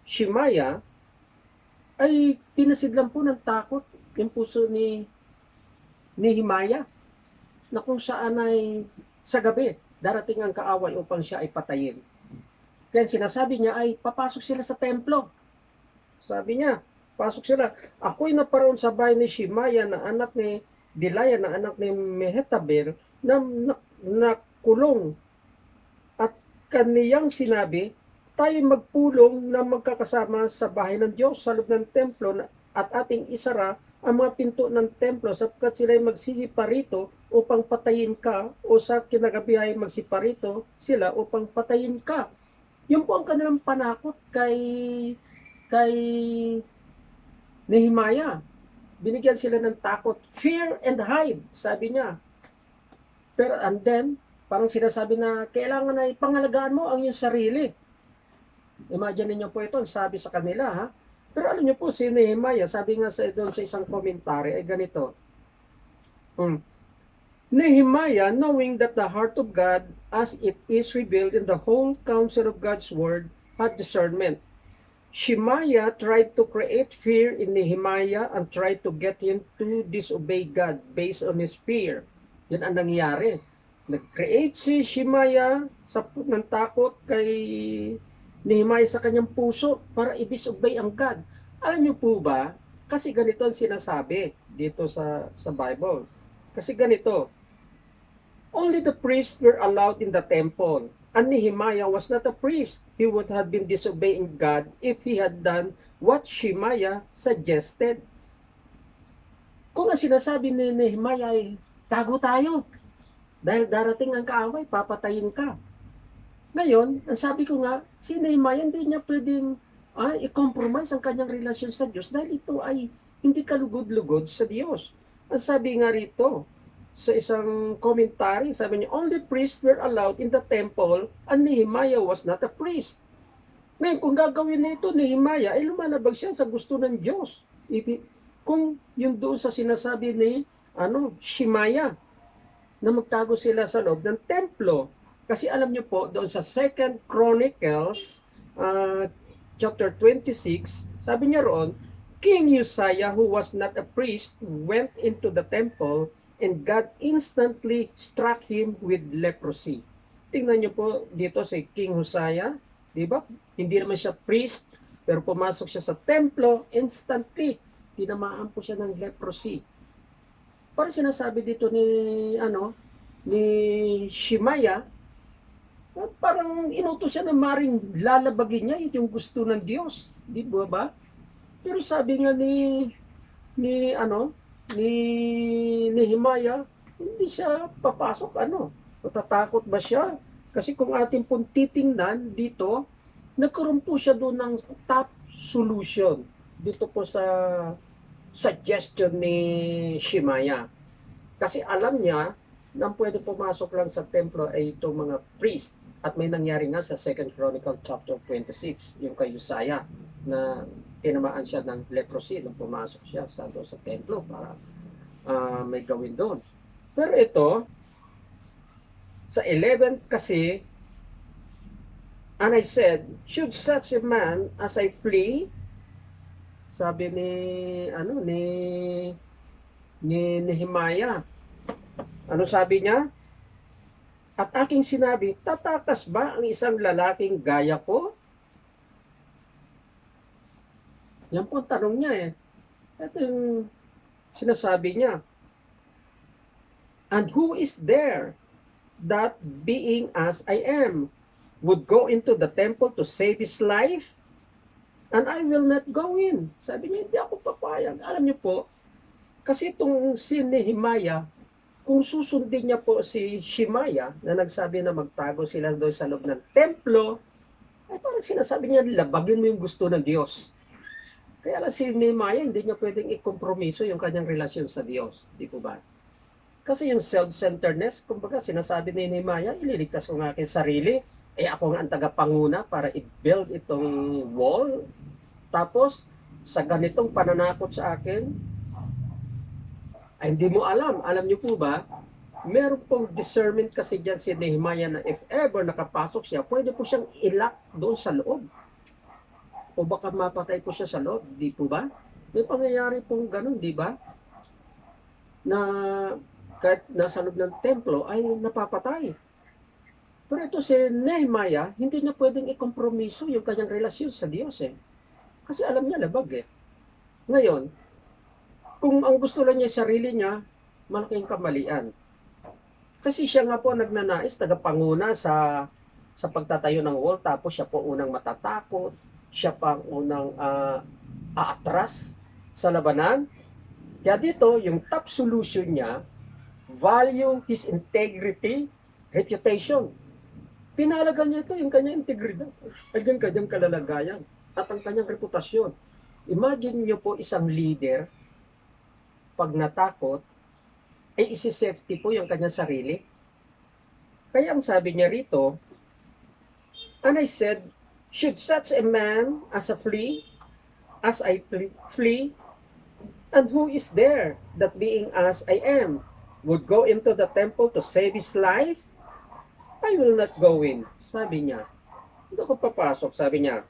Shemaiah ay pinasidlan po ng takot yung puso ni Nehemiah, na kung saan ay sa gabi darating ang kaaway upang siya ay patayin. Kaya sinasabi niya ay papasok sila sa templo. Sabi niya, pasok sila. "Ako'y naparoon sa bahay ni Shemaiah na anak ni Delaiah na anak ni Mehetabel na kulong, at kaniyang sinabi, tayo magpulong na magkakasama sa bahay ng Diyos sa loob ng templo at ating isara ang mga pinto ng templo sapagkat sila'y magsisiparito upang patayin ka, o sa kinagabi ay magsiparito sila upang patayin ka." Yun po ang kanilang panakot kay Nehemiah. Binigyan sila ng takot, fear and hide, sabi niya. Pero and then, parang sinasabi na kailangan ay pangalagaan mo ang iyong sarili. Imagine niyo po ito, sabi sa kanila, ha? Pero alam niyo po, si Nehemiah, sabi nga doon sa isang komentary, ay ganito. Nehemiah, knowing that the heart of God, as it is revealed in the whole counsel of God's word, had discernment. Shemaiah tried to create fear in Nehemiah and tried to get him to disobey God based on his fear. Yan ang nangyari. Nag-create si Shemaiah ng takot kay Nehemiah sa kanyang puso para i-disobey ang God. Alam niyo po ba, kasi ganito ang sinasabi dito sa Bible. Kasi ganito, only the priests were allowed in the temple, and Nehemiah was not a priest. He would have been disobeying God if he had done what Shemaiah suggested. Kung ang sinasabi ni Nehemiah ay, tago tayo, dahil darating ang kaaway, papatayin ka. Ngayon, ang sabi ko nga, si Nehemiah hindi niya pwedeng i-compromise ang kanyang relasyon sa Diyos dahil ito ay hindi kalugod-lugod sa Diyos. Ang sabi nga rito, sa isang commentary, sabi niya, only priests were allowed in the temple and Nehemiah was not a priest. Ngayon, kung gagawin na ito, Nehemiah, ay lumalabag siya sa gusto ng Diyos. Kung yung doon sa sinasabi ni Shemaiah, na magtago sila sa loob ng templo. Kasi alam niyo po, doon sa 2 Chronicles, chapter 26, sabi niya roon, King Uzziah, who was not a priest, went into the temple, and God instantly struck him with leprosy. Tingnan niyo po dito si King Uzziah, di ba? Hindi naman siya priest, pero pumasok siya sa templo, instantly, tinamaan po siya ng leprosy. Para sinasabi dito ni Shemaiah, parang inutos siya na maring lalabagin niya yung gusto ng Diyos, di ba? Pero sabi nga ni Nehemiah, hindi siya papasok, matatakot ba siya? Kasi kung ating pong titingnan dito, nagkaroon po siya doon ng top solution dito po sa suggestion ni Shemaiah. Kasi alam niya na pwede pumasok lang sa templo ay itong mga priest. At may nangyari nga sa 2 Chronicle chapter 26, yung kay Uzziah, na tinamaan siya ng leprosy nung pumasok siya sa templo para may gawin doon. Pero ito, sa 11 kasi, And I said, should such a man as I flee, sabi ni Nehemiah. Ano sabi niya? At aking sinabi, tatakas ba ang isang lalaking gaya ko? Yan po ang tanong niya eh. Ito yung sinasabi niya. And who is there that being as I am would go into the temple to save his life? And I will not go in. Sabi niya, hindi ako papayag. Alam niyo po, kasi itong si Nehemiah, kung susundin niya po si Shemaiah na nagsabi na magtago sila doon sa loob ng templo, ay parang sinasabi niya, labagin mo yung gusto ng Diyos. Kaya lang si Nehemiah, hindi niya pwedeng ikompromiso yung kanyang relasyon sa Diyos. Di po ba? Kasi yung self-centeredness, kumbaga sinasabi ni Nehemiah, ililigtas ko ng aking sarili, eh ako nga ang tagapanguna para i-build itong wall. Tapos, sa ganitong pananakot sa akin, ay hindi mo alam. Alam niyo po ba, meron pong discernment kasi dyan si Nehemiah na if ever nakapasok siya, pwede po siyang ilak doon sa loob. O baka mapatay po siya sa loob, di po ba? May pangyayari pong ganun, di ba? Na kahit nasa loob ng templo ay napapatay. Pero ito si Nehemiah, hindi niya pwedeng ikompromiso yung kanyang relasyon sa Diyos eh. Kasi alam niya labag eh. Ngayon, kung ang gusto lang niya sarili niya, malaking kamalian. Kasi siya nga po nagnanais, tagapanguna sa pagtatayo ng wall, tapos siya po unang matatakot, siya pa ang unang aatras sa labanan. Kaya dito, yung top solution niya, value his integrity, reputation. Pinalagan niya ito, yung kanyang integridad, ang kanyang kalalagayan, at ang kanyang reputasyon. Imagine niyo po isang leader, pag natakot, ay isi-safety po yung kanyang sarili. Kaya ang sabi niya rito, and I said, should such a man as I flee, and who is there that being as I am, would go into the temple to save his life? I will not go in, sabi niya. Hindi ako papasok, sabi niya.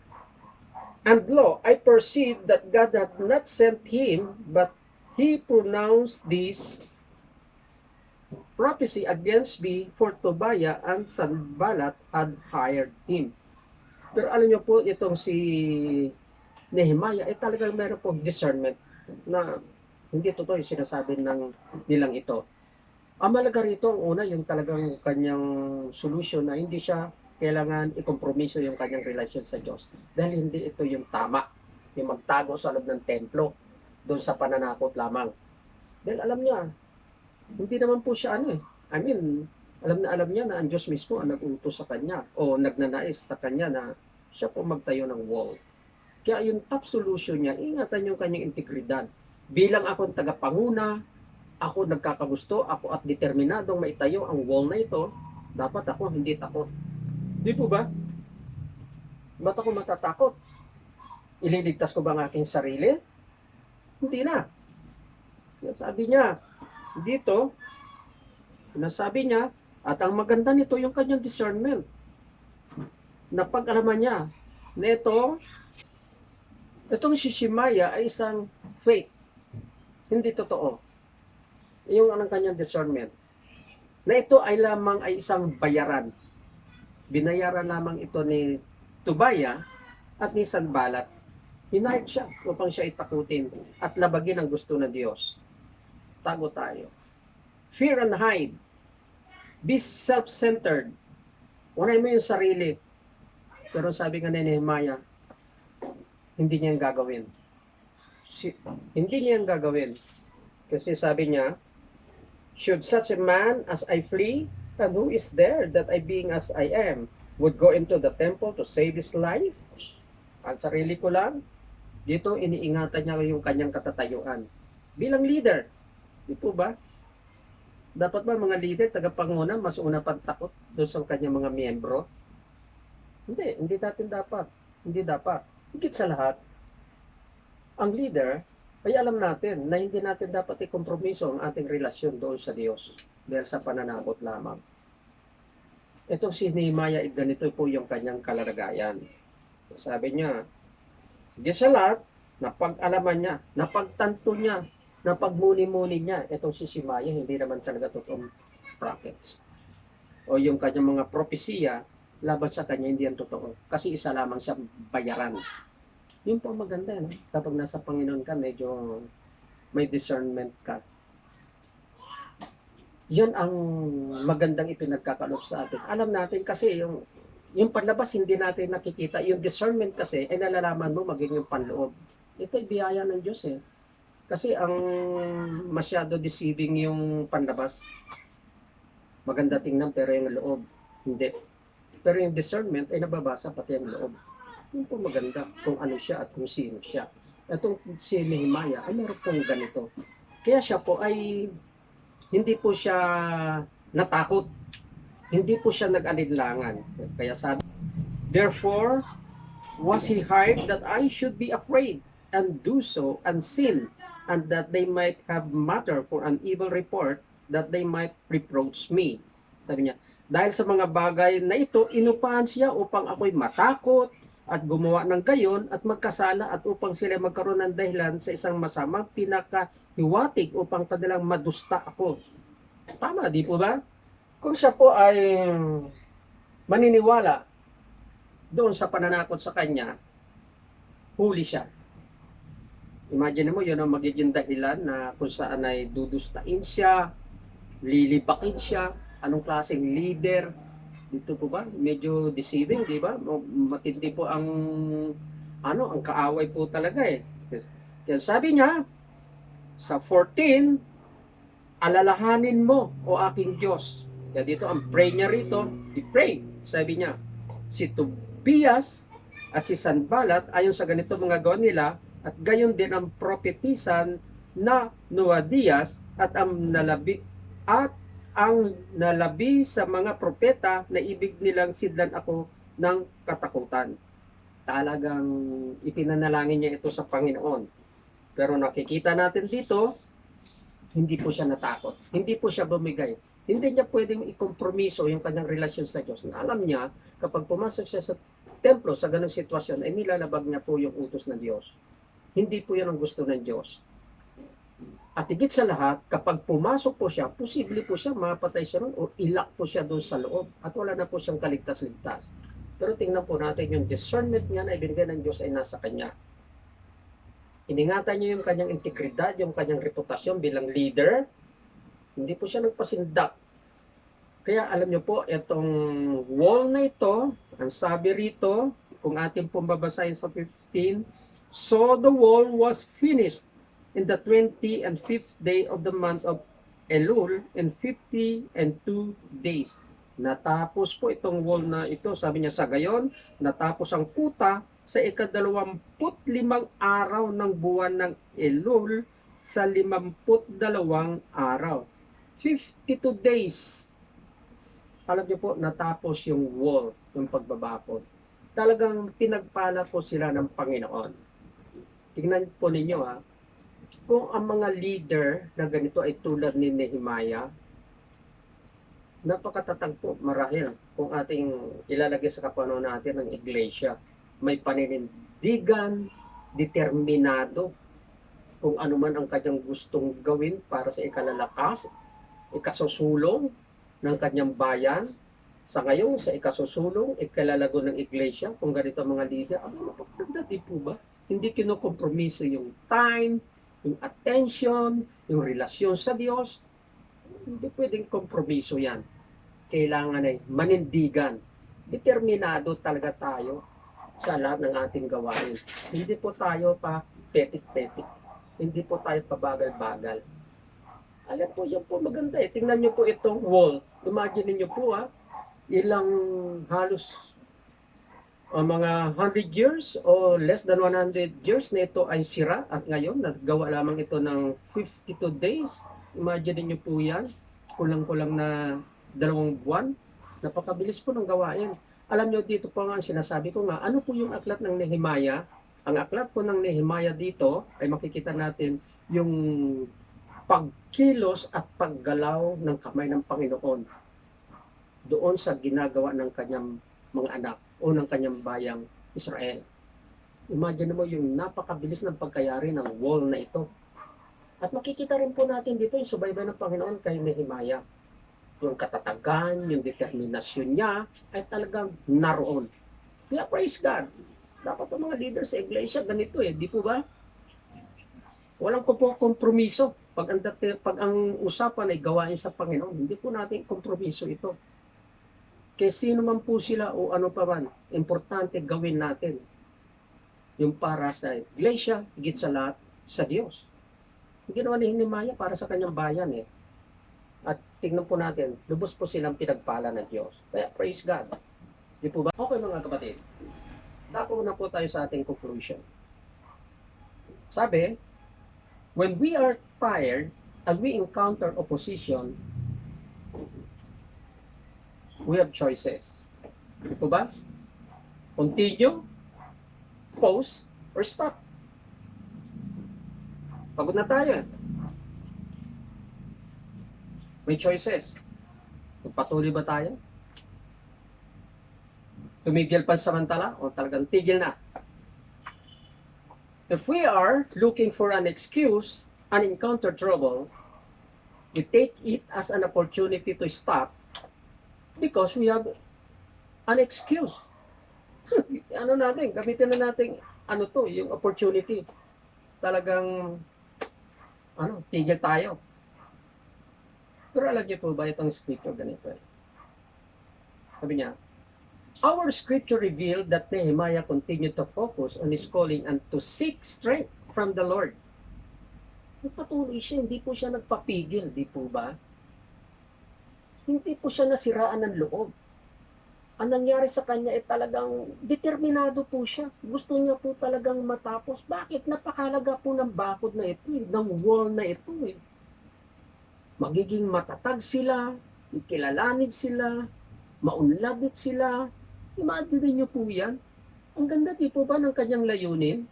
And lo, I perceive that God had not sent him, but he pronounced this prophecy against me, for Tobiah and Sanballat had hired him. Pero alam niyo po, itong si Nehemiah, ay talagang meron pong discernment na hindi totoo yung sinasabi nilang ito. Ang malaga rito, ang una, yung talagang kanyang solution na hindi siya kailangan ikompromiso yung kanyang relasyon sa Diyos. Dahil hindi ito yung tama, yung magtago sa loob ng templo, doon sa pananakot lamang. Dahil alam niya, hindi naman po siya alam niya na ang Diyos mismo ang nag-utos sa kanya o nagnanais sa kanya na siya po magtayo ng wall. Kaya yung top solution niya, ingatan yung kanyang integridad. Bilang akong tagapanguna, ako nagkakagusto, ako at determinadong maitayo ang wall na ito, dapat ako hindi takot. Di po ba? Ba't ako matatakot? Ililigtas ko ba ang aking sarili? Hindi na. Sabi niya, dito, nasabi niya, at ang maganda nito yung kanyang discernment. Napag-alaman niya na itong si Shemaiah ay isang fake. Hindi totoo. Yung anong kanyang discernment. Na ito ay lamang ay isang bayaran. Binayaran lamang ito ni Tobiah at ni Sanballat. Hinahit siya upang siya itakutin at labagin ang gusto ng Diyos. Tago tayo. Fear and hide. Be self-centered. Unay mo yung sarili. Pero sabi nga ni Nehemiah, hindi niya yung gagawin. Hindi niya yung gagawin. Kasi sabi niya, should such a man as I flee, and who is there that I being as I am, would go into the temple to save his life? Ang sarili ko lang, dito iniingatan niya yung kanyang katatayuan. Bilang leader, di po ba? Dapat ba mga leader, tagapanguna, mas una pang takot doon sa kanyang mga miyembro? Hindi natin dapat. Hindi dapat. Higit sa lahat, ang leader, ay alam natin na hindi natin dapat ikompromiso ang ating relasyon doon sa Diyos dahil sa pananakot lamang. Itong si Nehemiah, ganito po yung kanyang kalagayan. Sabi niya, di sa lahat, napag-alaman niya, napagtanto niya, napagmuni-muni niya, itong si Shemaiah, hindi naman talaga totoong prophets. O yung kanyang mga propesiya, laban sa kanya, hindi yan totoo. Kasi isa lamang siya bayaran. Yun po maganda, no? Kapag nasa Panginoon ka, medyo may discernment ka. Yan ang magandang ipinagkakalob sa atin. Alam natin kasi yung panlabas hindi natin nakikita. Yung discernment kasi ay nalalaman mo maging yung panloob. Ito ay biyaya ng Diyos eh. Kasi ang masyado deceiving yung panlabas. Maganda tingnan pero yung loob hindi. Pero yung discernment ay nababasa pati yung loob. Yun po maganda kung ano siya at kung sino siya. Itong si Nehemiah ay meron pong ganito. Kaya siya po ay hindi po siya natakot. Hindi po siya nag-alinlangan. Kaya sabi, therefore was he hired that I should be afraid and do so and sin, and that they might have matter for an evil report, that they might reproach me. Sabi niya, dahil sa mga bagay na ito, inupahan siya upang ako'y matakot at gumawa ng gayon at magkasala at upang sila magkaroon ng dahilan sa isang masamang pinakahiwatig upang kanilang madusta ako. Tama, di po ba? Kung siya po ay maniniwala doon sa pananakot sa kanya, huli siya. Imagine mo, yun ang magiging dahilan na kung saan ay dudustain siya, lilipakin siya, anong klaseng leader. Dito po ba? Medyo deceiving, di ba? Matindi po ang kaaway po talaga eh. Yan sabi niya, sa 14, alalahanin mo, o aking Diyos. Kaya dito, ang pray niya rito, i-pray. Sabi niya, si Tobias at si Sanballat, ayon sa ganito mga gawa nila, at gayon din ang propetisan na Noadias at ang nalabi sa mga propeta na ibig nilang sidlan ako ng katakutan. Talagang ipinanalangin niya ito sa Panginoon. Pero nakikita natin dito, hindi po siya natakot. Hindi po siya bumigay. Hindi niya pwedeng ikompromiso yung kanyang relasyon sa Diyos. Na alam niya, kapag pumasok siya sa templo, sa ganung sitwasyon, ay nilalabag niya po yung utos ng Diyos. Hindi po yan ang gusto ng Diyos. At higit sa lahat, kapag pumasok po siya, posible po siya mapatay siya ron o ilak po siya doon sa loob at wala na po siyang kaligtas-ligtas. Pero tingnan po natin yung discernment niya na ibinigay ng Diyos ay nasa kanya. Iningatan niya yung kanyang integridad, yung kanyang reputasyon bilang leader. Hindi po siya nagpasindak. Kaya alam niyo po, itong wall na ito, ang sabi rito, kung ating pong babasahin sa 15, so the wall was finished in the 25th day of the month of Elul in 52 days. Natapos po itong wall na ito, sabi niya sa gayon, natapos ang kuta sa ika-25 araw ng buwan ng Elul sa 52 araw. 52 days. Alam niyo po, natapos yung wall, yung pagbabakod. Talagang pinagpala po sila ng Panginoon. Tingnan po ninyo kung ang mga leader na ganito ay tulad ni Nehemiah, napakatatag po marahil kung ating ilalagay sa kapanaw natin ng iglesia. May paninindigan, determinado, kung ano man ang kanyang gustong gawin para sa ikalalakas, ikasusulong ng kanyang bayan. Sa ngayon, sa ikasusulong, ikalalago ng iglesia, kung ganito ang mga leader, napakaganda, di po ba? Hindi kinokompromiso yung time, yung attention, yung relasyon sa Diyos. Hindi pwedeng kompromiso yan. Kailangan ay manindigan. Determinado talaga tayo sa lahat ng ating gawain. Hindi po tayo pa petik-petik. Hindi po tayo pabagal-bagal. Alam po, yan po maganda eh. Tingnan nyo po itong wall. Imagine niyo po ilang halos mga 100 years o less than 100 years na ito ay sira at ngayon nagawa lamang ito ng 52 days. Imagine niyo po yan, kulang-kulang na 2 buwan. Napakabilis po ng gawain. Alam niyo dito po nga sinasabi ko nga, ano po yung aklat ng Nehemiah? Ang aklat po ng Nehemiah dito ay makikita natin yung pagkilos at paggalaw ng kamay ng Panginoon. doon sa ginagawa ng kanyang mga anak o ng kanyang bayang Israel. Imagine mo yung napakabilis ng pagkayari ng wall na ito. At makikita rin po natin dito yung subaybay ng Panginoon kay Nehemiah. Yung katatagan, yung determinasyon niya ay talagang naroon. Kaya praise God. Dapat ang mga leaders sa iglesia ganito di po ba? Walang kompromiso. Pag ang usapan ay gawain sa Panginoon, hindi po natin kompromiso ito. Kaya sino man po sila o ano pa man, importante gawin natin yung para sa iglesia, higit sa lahat, sa Diyos. Yung ginawa ni Nehemiah para sa kanyang bayan At tingnan po natin, lubos po silang pinagpala ng Diyos. Kaya praise God. Di po ba? Okay mga kapatid, dapo na po tayo sa ating conclusion. Sabi, when we are tired and we encounter opposition, we have choices. Di po ba? Continue, pause, or stop. Pagod na tayo. May choices. Patuloy ba tayo? Tumigil pansamantala o talagang tigil na? If we are looking for an excuse and encounter trouble, we take it as an opportunity to stop because we have an excuse. Gamitin na natin, yung opportunity. Talagang, tigil tayo. Pero alam niyo po ba itong scripture ganito Sabi niya, our scripture revealed that Nehemiah continued to focus on his calling and to seek strength from the Lord. Nagpatuloy siya, hindi po siya nagpapigil, di po ba? Hindi po siya nasiraan ng loob. Ang nangyari sa kanya ay talagang determinado po siya. Gusto niya po talagang matapos. Bakit? Napakalaga po ng bakod na ito, ng wall na ito Magiging matatag sila, ikilalanin sila, maunlad sila. Imagine niyo po yan. Ang ganda di po ba ng kanyang layunin?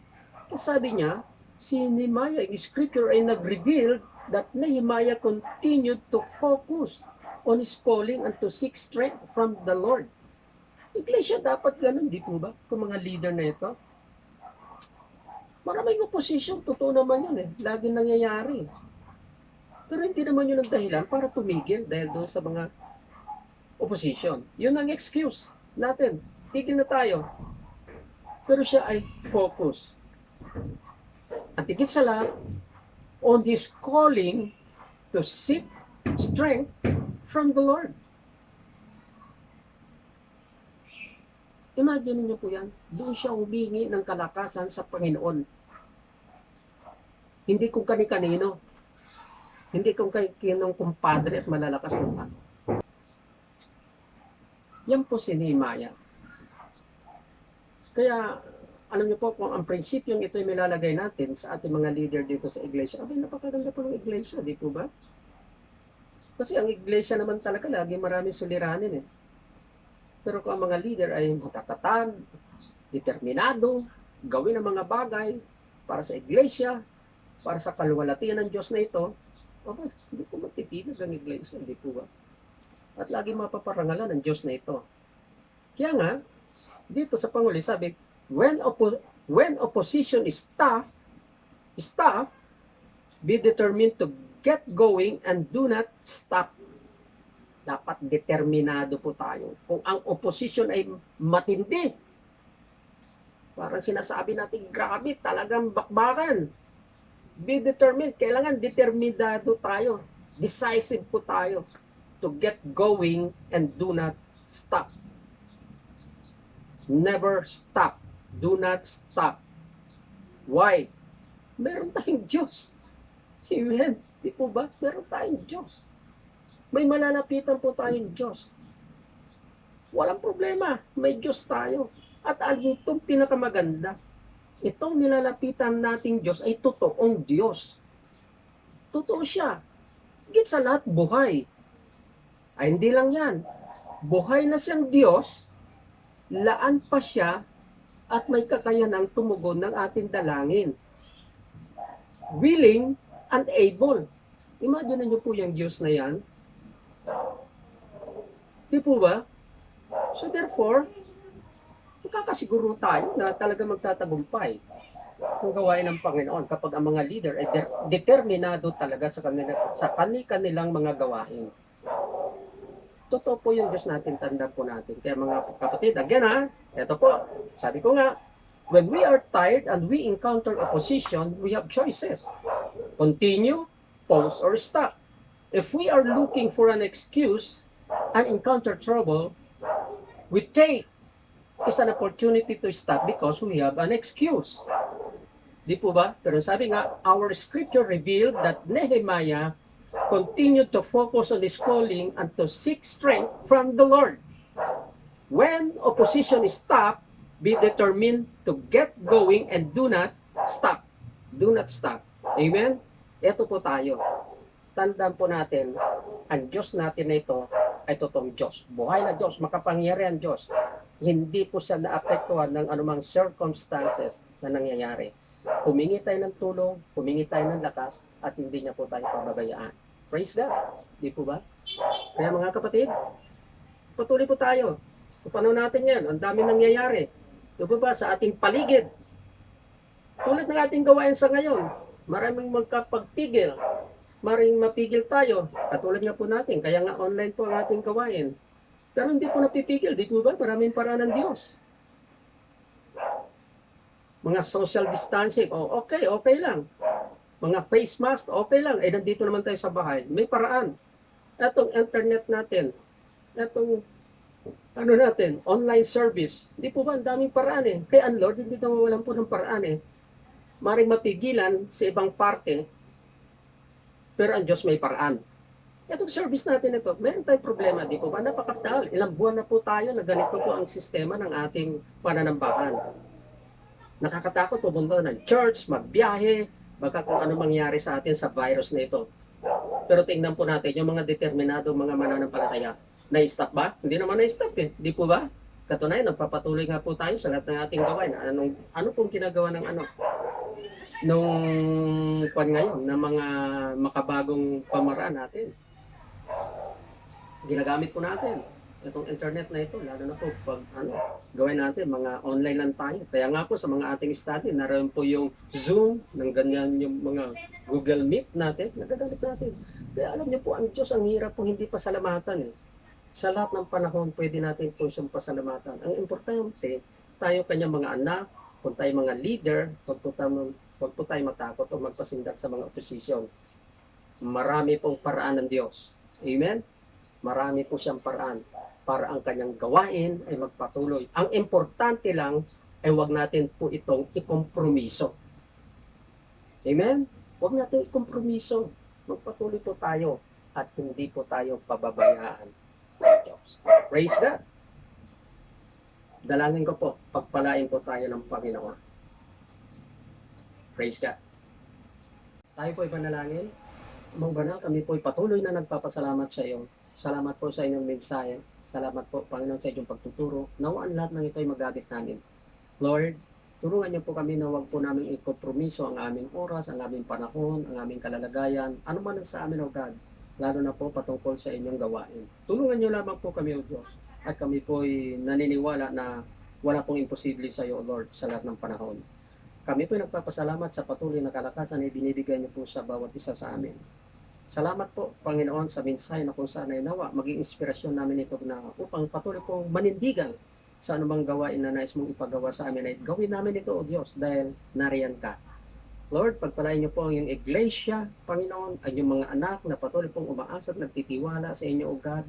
Sabi niya, si Nehemiah, in scripture ay nag-reveal that Nehemiah continued to focus on his calling and to seek strength from the Lord. Iglesia dapat ganun, di po ba? Kung mga leader na ito. Maraming opposition, totoo naman yun Laging nangyayari. Pero hindi naman yun ang dahilan para tumigil dahil doon sa mga opposition. Yun ang excuse natin. Tigil na tayo. Pero siya ay focus. At higit sa lahat, on his calling to seek strength from the Lord. Imagine niyo po yan. Doon siya humingi ng kalakasan sa Panginoon. Hindi kung kani-kanino. Hindi kung kay kinong kumpadre at malalakas ng tao. Yan po si Nehemiah. Kaya, alam niyo po, kung ang prinsipyong ito ay milalagay natin sa ating mga leader dito sa iglesia, napakaganda po ng iglesia, di po ba? Kasi ang iglesia naman talaga, lagi maraming suliranin Pero kung ang mga leader ay matatatag, determinado, gawin ang mga bagay para sa iglesia, para sa kaluwalhatian ng Diyos na ito, hindi po magtitibag ang iglesia, hindi po ba? At lagi mapaparangalan ng Diyos na ito. Kaya nga, dito sa Panguli, sabi, when opposition is tough, be determined to get going and do not stop. Dapat determinado po tayo. Kung ang opposition ay matindi, parang sinasabi natin, grabe, talagang bakbakan. Be determined. Kailangan determinado tayo. Decisive po tayo to get going and do not stop. Never stop. Do not stop. Why? Meron tayong Diyos. Amen. Di po ba? Meron tayong Diyos. May malalapitan po tayong Diyos. Walang problema. May Diyos tayo. At alam itong pinakamaganda, itong nilalapitan nating Diyos ay totoong Diyos. Totoo siya. Higit sa lahat, buhay. Ay hindi lang yan. Buhay na siyang Diyos, laan pa siya at may kakayanang tumugon ng ating dalangin. Willing and able. Imagine niyo po yung Diyos na yan. Di po ba? So therefore, magkakasiguro tayo na talaga magtatagumpay kung gawain ng Panginoon kapag ang mga leader ay determinado talaga sa kanilang mga gawain. Totoo po yung Diyos natin, tandaan po natin. Kaya mga kapatid, again ito po, sabi ko nga, when we are tired and we encounter opposition, we have choices. Continue, pause, or stop. If we are looking for an excuse and encounter trouble, we take is an opportunity to stop because we have an excuse. Di po ba? Pero sabi nga, our scripture revealed that Nehemiah continued to focus on his calling and to seek strength from the Lord. When opposition is stopped, be determined to get going and do not stop. Do not stop. Amen? Ito po tayo. Tandaan po natin, ang Diyos natin na ito ay totoong Diyos. Buhay na Diyos, makapangyarihan Diyos. Hindi po siya naapektuhan ng anumang circumstances na nangyayari. Humingi tayo ng tulong, humingi tayo ng lakas, at hindi niya po tayo pababayaan. Praise God. Di po ba? Kaya mga kapatid, patuloy po tayo. Sa panahon natin yan, ang dami nangyayari. Di po ba? Sa ating paligid. Tulad ng ating gawain sa ngayon, maraming magkapagpigil. Maring mapigil tayo. Katulad nga po natin, kaya nga online po ang ating gawain. Pero hindi po napipigil, di po ba? Maraming paraan ng Diyos. Mga social distancing, okay lang. Mga face mask, okay lang. Nandito naman tayo sa bahay. May paraan. Etong internet natin, etong online service, di po ba? Ang daming paraan eh. Kaya ang Lord, hindi nawawalan po ng paraan eh. Maring mapigilan sa ibang parte, pero ang Diyos may paraan. Itong service natin ito, meron tayong problema, di po ba? Napakatagal. Ilang buwan na po tayo na ganito po ang sistema ng ating pananambahan. Nakakatakot pumunta ng church, magbiyahe, baka kung ano mangyari sa atin sa virus na ito. Pero tingnan po natin, yung mga determinado, mga mananampalataya, na-stop ba? Hindi naman na-stop eh, di po ba? Katunayan, nagpapatuloy nga po tayo sa lahat ng ating gawain. Ano pong ginagawa ng nung ngayon na mga makabagong pamaraan natin. Ginagamit po natin itong internet na ito, lalo na po pag gawin natin, mga online lang tayo. Kaya nga po sa mga ating study, naroon po yung Zoom, ng ganyan yung mga Google Meet natin, nagagamit natin. Kaya alam niyo po, ang Diyos, ang hirap po hindi pasalamatan eh. Sa lahat ng panahon, pwede natin po siyang pasalamatan. Ang importante, tayo kanyang mga anak, kung tayo mga leader, huwag po tayo matakot o magpasindak sa mga opposition. Marami pong paraan ng Diyos. Amen? Marami po siyang paraan para ang kanyang gawain ay magpatuloy. Ang importante lang ay huwag natin po itong ikompromiso. Amen? Huwag natin ikompromiso. Magpatuloy po tayo at hindi po tayo pababayaan ng Diyos. Praise God! Dalangin ko po, pagpalain po tayo ng Panginoon. Praise God. Tayo po ay panalangin. Amang banal, kami po ay patuloy na nagpapasalamat sa iyo. Salamat po sa inyong mensahe. Salamat po, Panginoon, sa inyong pagtuturo. Nawaan lahat ng ito ay magamit namin. Lord, tulungan niyo po kami na huwag po namin ikompromiso ang aming oras, ang aming panahon, ang aming kalalagayan, ano man ang sa amin, O God, lalo na po patungkol sa inyong gawain. Tulungan niyo lamang po kami, O Diyos, at kami po ay naniniwala na wala pong imposible sa iyo, O Lord, sa lahat ng panahon. Kami po ay nagpapasalamat sa patuloy na kalakasan na ibinibigay niyo po sa bawat isa sa amin. Salamat po, Panginoon, sa mensahe na kung saan ay nawa, maging inspirasyon namin ito na upang patuloy pong manindigan sa anumang gawain na nais mong ipagawa sa amin ay gawin namin ito, O Diyos, dahil nariyan ka. Lord, pagpalain niyo po ang iyong iglesia, Panginoon, ang iyong mga anak na patuloy pong umaasa at nagtitiwala sa inyo, O God,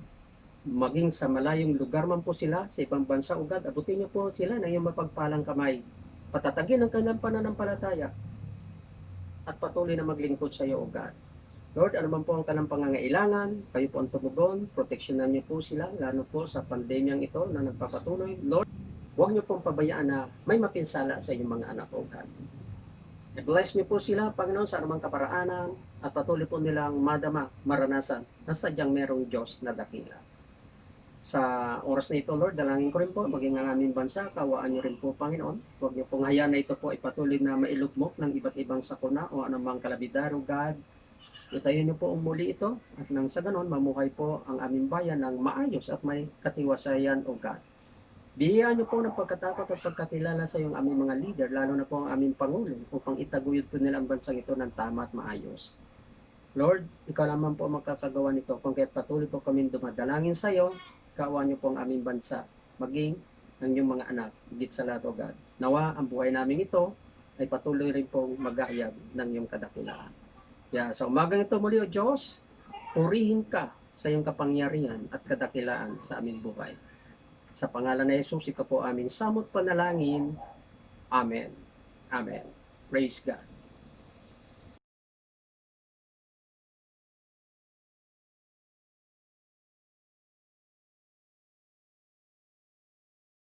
maging sa malayong lugar man po sila, sa ibang bansa, O God, abutin niyo po sila ng iyong mapagpalang kamay. Patatagin ang kanilang pananampalataya at patuloy na maglingkod sa iyo, O God. Lord, ano man po ang kanilang pangangailangan, kayo po ang tumugon, proteksyonan niyo po sila, lalo po sa pandemyang ito na nagpapatuloy. Lord, huwag niyo pong pabayaan na may mapinsala sa inyong mga anak, O God. I-bless niyo po sila, Panginoon, sa anumang kaparaanan at patuloy po nilang maranasan na sadyang merong Diyos na dakila. Sa oras na ito, Lord, dalangin ko rin po, maging ang aming bansa, kawaan niyo rin po, Panginoon. Huwag niyo pong hayaan na ito po ay patuloy na mailugmok ng iba't ibang sakuna o anumang kalabidar, O God. Itayo niyo po muli ito at nang sa ganon mamuhay po ang aming bayan ng maayos at may katiwasayan o God. Bigyan niyo po ng pagkatakot at pagkakilala sa iyong aming mga leader, lalo na po ang aming Pangulo, upang itaguyod po nila ang bansang ito ng tama at maayos. Lord, ikaw naman po magkakagawa nito, kung kaya't patuloy po kami dumadalangin sa iyo, kaawaan niyo po ang aming bansa, maging ang inyong mga anak, higit sa lahat, O God. Nawa, ang buhay namin ito ay patuloy rin pong mag-aayag ng iyong kadakilaan. Kaya sa umagang ito muli, O Diyos, purihin ka sa iyong kapangyarihan at kadakilaan sa aming buhay. Sa pangalan ni Jesus, ito po aming samot panalangin. Amen. Amen. Praise God.